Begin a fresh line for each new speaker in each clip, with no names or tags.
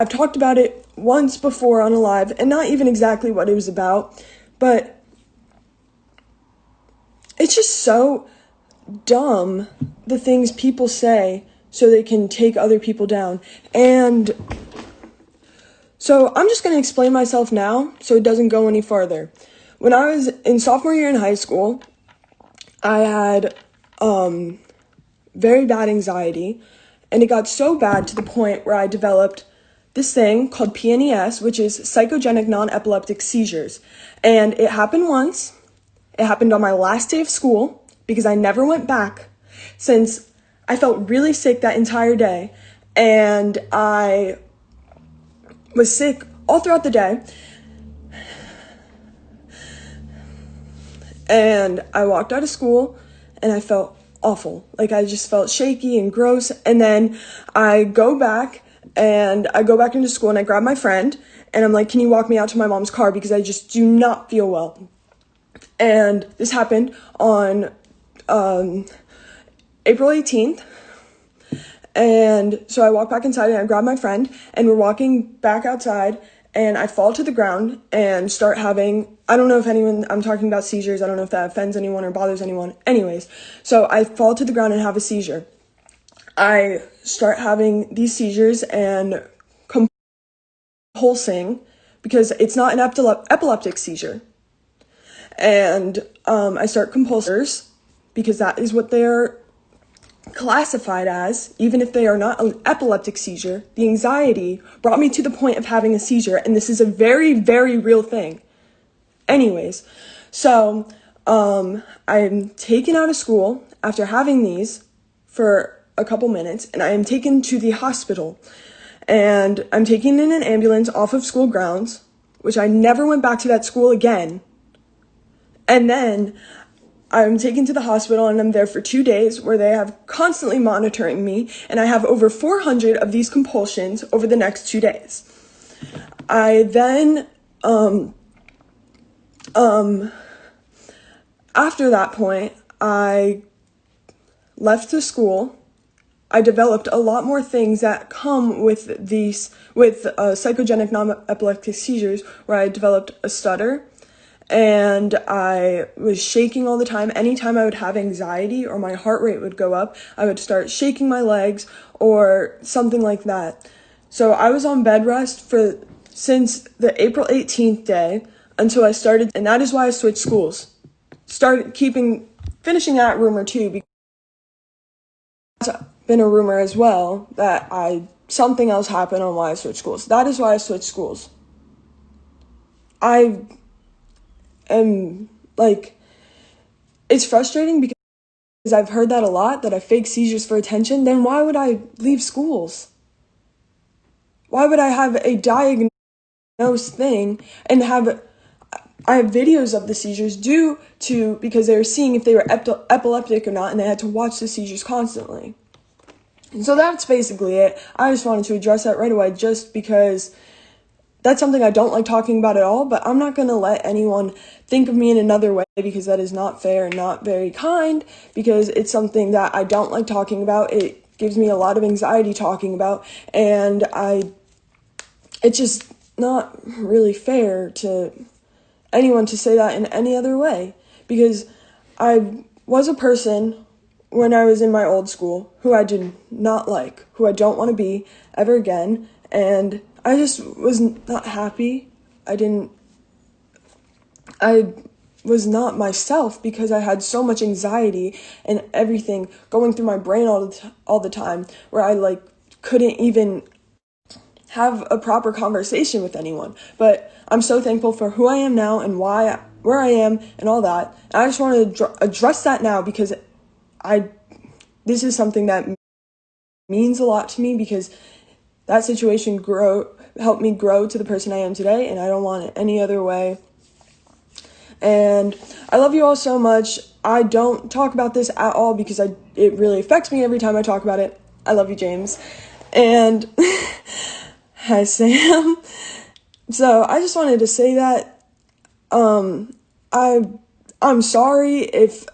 I've talked about it once before on a live, and not even exactly what it was about, but it's just so dumb, the things people say so they can take other people down. And so I'm just going to explain myself now so it doesn't go any farther. When I was in sophomore year in high school, I had very bad anxiety, and it got so bad to the point where I developed this thing called PNES, which is psychogenic non-epileptic seizures. And it happened once. It happened on my last day of school because I never went back since I felt really sick that entire day. And I was sick all throughout the day. And I walked out of school and I felt awful. Like, I just felt shaky and gross. And then I go back into school and I grab my friend and I'm like, can you walk me out to my mom's car because I just do not feel well. And this happened on April 18th. And so I walk back inside and I grab my friend and we're walking back outside and I fall to the ground and start having, I don't know if I'm talking about seizures. I don't know if that offends anyone or bothers anyone. Anyways, so I fall to the ground and have a seizure. I start having these seizures and convulsing because it's not an epileptic seizure. And I start convulsors because that is what they're classified as, even if they are not an epileptic seizure. The anxiety brought me to the point of having a seizure, and this is a very, very real thing. Anyways, so I'm taken out of school after having these for a couple minutes, and I am taken to the hospital. And I'm taken in an ambulance off of school grounds, which I never went back to that school again. And then I'm taken to the hospital and I'm there for 2 days where they have constantly monitoring me, and I have over 400 of these compulsions over the next 2 days. I then, after that point, I left the school. I developed a lot more things that come with psychogenic non-epileptic seizures, where I developed a stutter. And I was shaking all the time. Anytime I would have anxiety or my heart rate would go up, I would start shaking my legs or something like that. So I was on bed rest since the April 18th day until I started, and that is why I switched schools. Finishing that rumor too, because it's been a rumor as well that something else happened on why I switched schools. That is why I switched schools. And it's frustrating because I've heard that a lot, that I fake seizures for attention. Then why would I leave schools? Why would I have a diagnosed thing and I have videos of the seizures because they were seeing if they were epileptic or not, and they had to watch the seizures constantly. And so that's basically it. I just wanted to address that right away just because that's something I don't like talking about at all, but I'm not going to let anyone think of me in another way because that is not fair and not very kind, because it's something that I don't like talking about. It gives me a lot of anxiety talking about, and it's just not really fair to anyone to say that in any other way, because I was a person when I was in my old school who I did not like, who I don't want to be ever again, and I just was not happy. I was not myself because I had so much anxiety and everything going through my brain all the time, where I couldn't even have a proper conversation with anyone. But I'm so thankful for who I am now and where I am and all that. And I just wanted to address that now because this is something that means a lot to me, because that situation helped me grow to the person I am today, and I don't want it any other way. And I love you all so much. I don't talk about this at all because it really affects me every time I talk about it. I love you, James. And hi, Sam. So I just wanted to say that I'm sorry if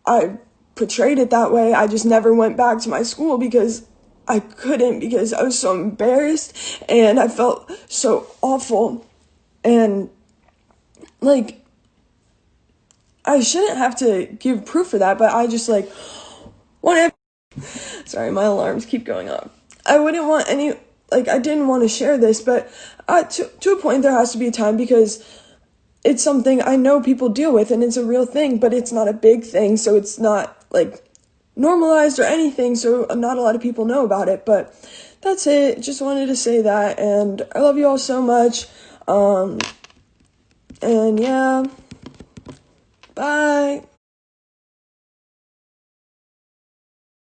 I portrayed it that way. I just never went back to my school because I couldn't because I was so embarrassed and I felt so awful. And, like, I shouldn't have to give proof for that, but I just, like, want to... Sorry, my alarms keep going off. I wouldn't want any... Like, I didn't want to share this, but to a point there has to be a time because it's something I know people deal with and it's a real thing, but it's not a big thing, so it's not, like, normalized or anything, so not a lot of people know about it. But that's it. Just wanted to say that, and I love you all so much. And yeah, bye.